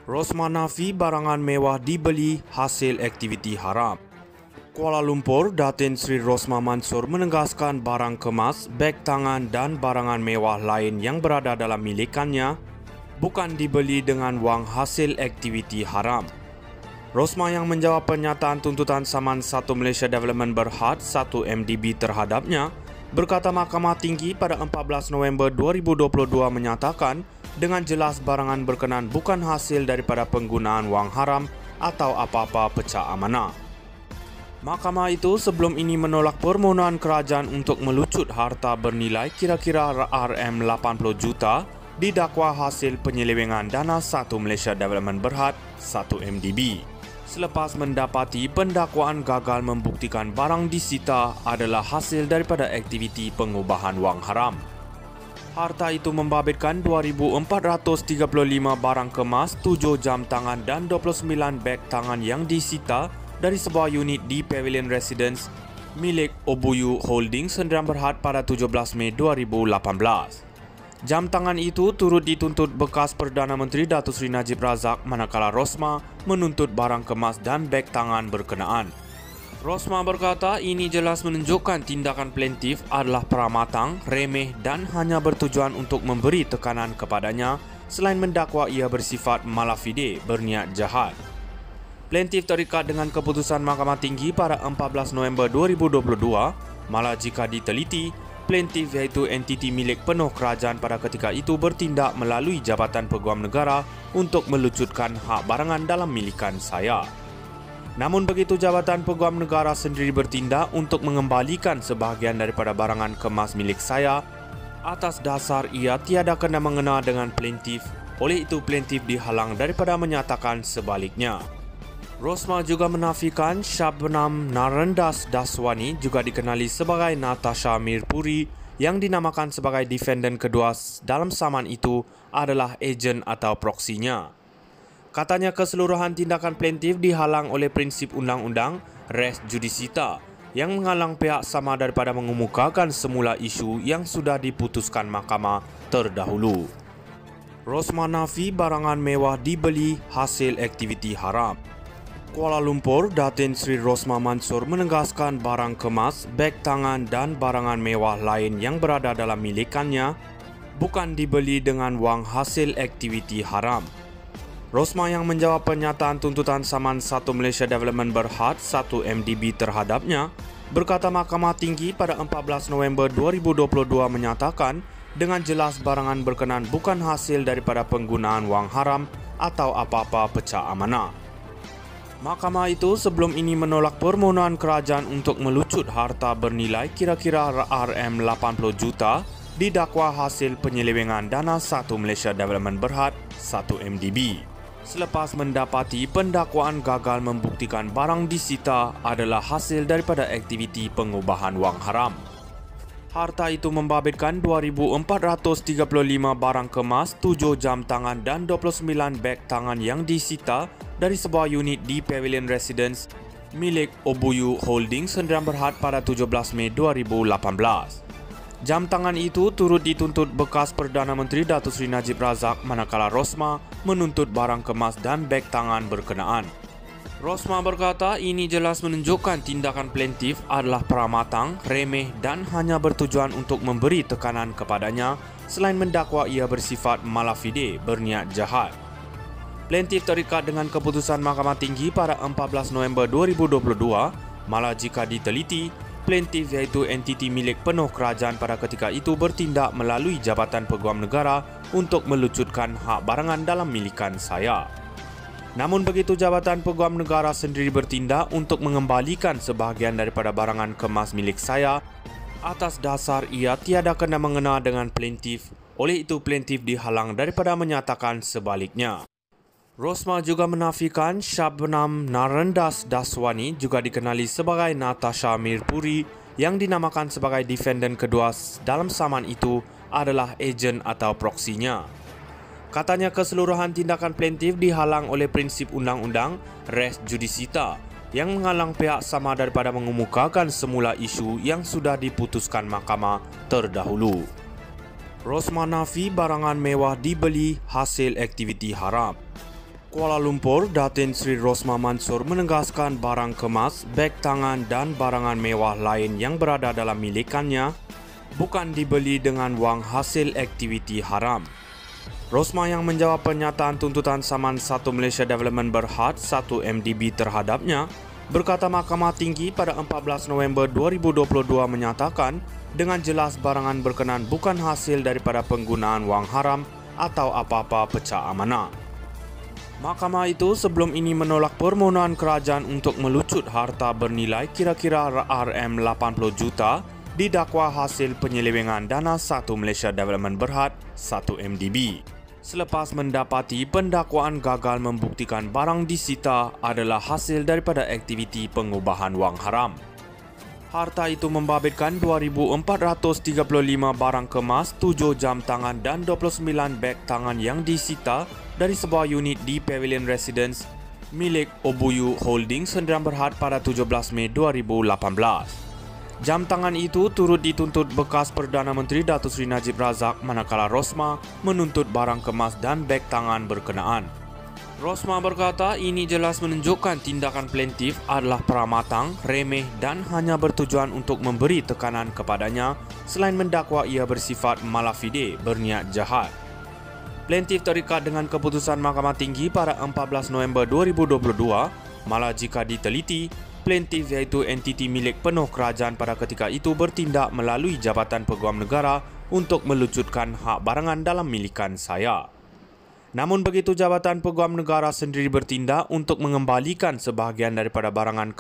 Rosma nafi barangan mewah dibeli hasil aktiviti haram. Kuala Lumpur, Datin Sri Rosma Mansor menegaskan barang kemas, beg tangan dan barangan mewah lain yang berada dalam milikannya bukan dibeli dengan wang hasil aktiviti haram. Rosma yang menjawab pernyataan tuntutan saman 1 Malaysia Development Berhad 1 MDB terhadapnya berkata Mahkamah Tinggi pada 14 November 2022 menyatakan dengan jelas barangan berkenaan bukan hasil daripada penggunaan wang haram atau apa-apa pecah amanah. Mahkamah itu sebelum ini menolak permohonan kerajaan untuk melucut harta bernilai kira-kira RM80 juta didakwa hasil penyelewengan dana 1 Malaysia Development Berhad 1 MDB. Selepas mendapati pendakwaan gagal membuktikan barang disita adalah hasil daripada aktiviti pengubahan wang haram. Harta itu membabitkan 2,435 barang kemas, 7 jam tangan dan 29 beg tangan yang disita dari sebuah unit di Pavilion Residence milik Obuyu Holdings Sdn Berhad pada 17 Mei 2018. Jam tangan itu turut dituntut bekas Perdana Menteri Datuk Seri Najib Razak manakala Rosma menuntut barang kemas dan beg tangan berkenaan. Rosma berkata ini jelas menunjukkan tindakan plaintiff adalah peramatang, remeh dan hanya bertujuan untuk memberi tekanan kepadanya selain mendakwa ia bersifat malafide, berniat jahat. Plaintiff terikat dengan keputusan Mahkamah Tinggi pada 14 November 2022, malah jika diteliti, plaintiff iaitu entiti milik penuh kerajaan pada ketika itu bertindak melalui Jabatan Peguam Negara untuk melucutkan hak barangan dalam milikan saya. Namun begitu Jabatan Peguam Negara sendiri bertindak untuk mengembalikan sebahagian daripada barangan kemas milik saya atas dasar ia tiada kena mengena dengan plaintiff, oleh itu plaintiff dihalang daripada menyatakan sebaliknya. Rosma juga menafikan Shabnam Narendas Daswani juga dikenali sebagai Natasha Mirpuri yang dinamakan sebagai defendant kedua dalam saman itu adalah ejen atau proksinya. Katanya keseluruhan tindakan plaintiff dihalang oleh prinsip undang-undang res judicata yang menghalang pihak sama daripada mengemukakan semula isu yang sudah diputuskan mahkamah terdahulu. Rosma nafi barangan mewah dibeli hasil aktiviti haram. Kuala Lumpur, Datin Sri Rosma Mansor menegaskan barang kemas, beg tangan dan barangan mewah lain yang berada dalam milikannya bukan dibeli dengan wang hasil aktiviti haram. Rosma yang menjawab pernyataan tuntutan saman 1 Malaysia Development Berhad 1 MDB terhadapnya berkata Mahkamah Tinggi pada 14 November 2022 menyatakan dengan jelas barangan berkenaan bukan hasil daripada penggunaan wang haram atau apa-apa pecah amanah. Mahkamah itu sebelum ini menolak permohonan kerajaan untuk melucut harta bernilai kira-kira RM80 juta didakwa hasil penyelewengan dana 1 Malaysia Development Berhad 1 MDB. Selepas mendapati pendakwaan gagal membuktikan barang disita adalah hasil daripada aktiviti pengubahan wang haram. Harta itu membabitkan 2,435 barang kemas, 7 jam tangan dan 29 beg tangan yang disita dari sebuah unit di Pavilion Residence milik Obuyu Holdings Sdn Berhad pada 17 Mei 2018. Jam tangan itu turut dituntut bekas Perdana Menteri Datuk Seri Najib Razak manakala Rosma menuntut barang kemas dan beg tangan berkenaan. Rosma berkata ini jelas menunjukkan tindakan plaintiff adalah peramatang, remeh dan hanya bertujuan untuk memberi tekanan kepadanya selain mendakwa ia bersifat malafide, berniat jahat. Plaintiff terikat dengan keputusan Mahkamah Tinggi pada 14 November 2022, malah jika diteliti, plaintiff iaitu entiti milik penuh kerajaan pada ketika itu bertindak melalui Jabatan Peguam Negara untuk melucutkan hak barangan dalam milikan saya. Namun begitu Jabatan Peguam Negara sendiri bertindak untuk mengembalikan sebahagian daripada barangan kemas milik saya atas dasar ia tiada kena mengena dengan plaintiff, oleh itu plaintiff dihalang daripada menyatakan sebaliknya. Rosma juga menafikan Shabnam Narendas Daswani juga dikenali sebagai Natasha Mirpuri yang dinamakan sebagai defendant kedua dalam saman itu adalah ejen atau proksinya. Katanya keseluruhan tindakan plaintiff dihalang oleh prinsip undang-undang res judicata yang menghalang pihak sama daripada mengemukakan semula isu yang sudah diputuskan mahkamah terdahulu. Rosma nafi barangan mewah dibeli hasil aktiviti haram. Kuala Lumpur, Datin Sri Rosma Mansor menegaskan barang kemas, beg tangan dan barangan mewah lain yang berada dalam milikannya bukan dibeli dengan wang hasil aktiviti haram. Rosma yang menjawab pernyataan tuntutan saman 1 Malaysia Development Berhad 1 MDB terhadapnya berkata Mahkamah Tinggi pada 14 November 2022 menyatakan dengan jelas barangan berkenaan bukan hasil daripada penggunaan wang haram atau apa-apa pecah amanah. Mahkamah itu sebelum ini menolak permohonan kerajaan untuk melucut harta bernilai kira-kira RM80 juta didakwa hasil penyelewengan dana 1 Malaysia Development Berhad 1 MDB. Selepas mendapati pendakwaan gagal membuktikan barang disita adalah hasil daripada aktiviti pengubahan wang haram. Harta itu membabitkan 2,435 barang kemas, 7 jam tangan dan 29 beg tangan yang disita dari sebuah unit di Pavilion Residence milik Obuyu Holdings Sdn Berhad pada 17 Mei 2018. Jam tangan itu turut dituntut bekas Perdana Menteri Datuk Seri Najib Razak manakala Rosma menuntut barang kemas dan beg tangan berkenaan. Rosma berkata ini jelas menunjukkan tindakan plaintiff adalah peramatang, remeh dan hanya bertujuan untuk memberi tekanan kepadanya selain mendakwa ia bersifat malafide, berniat jahat. Plaintiff terikat dengan keputusan Mahkamah Tinggi pada 14 November 2022, malah jika diteliti, plaintiff iaitu entiti milik penuh kerajaan pada ketika itu bertindak melalui Jabatan Peguam Negara untuk melucutkan hak barangan dalam milikan saya. Namun begitu Jabatan Peguam Negara sendiri bertindak untuk mengembalikan sebahagian daripada barangan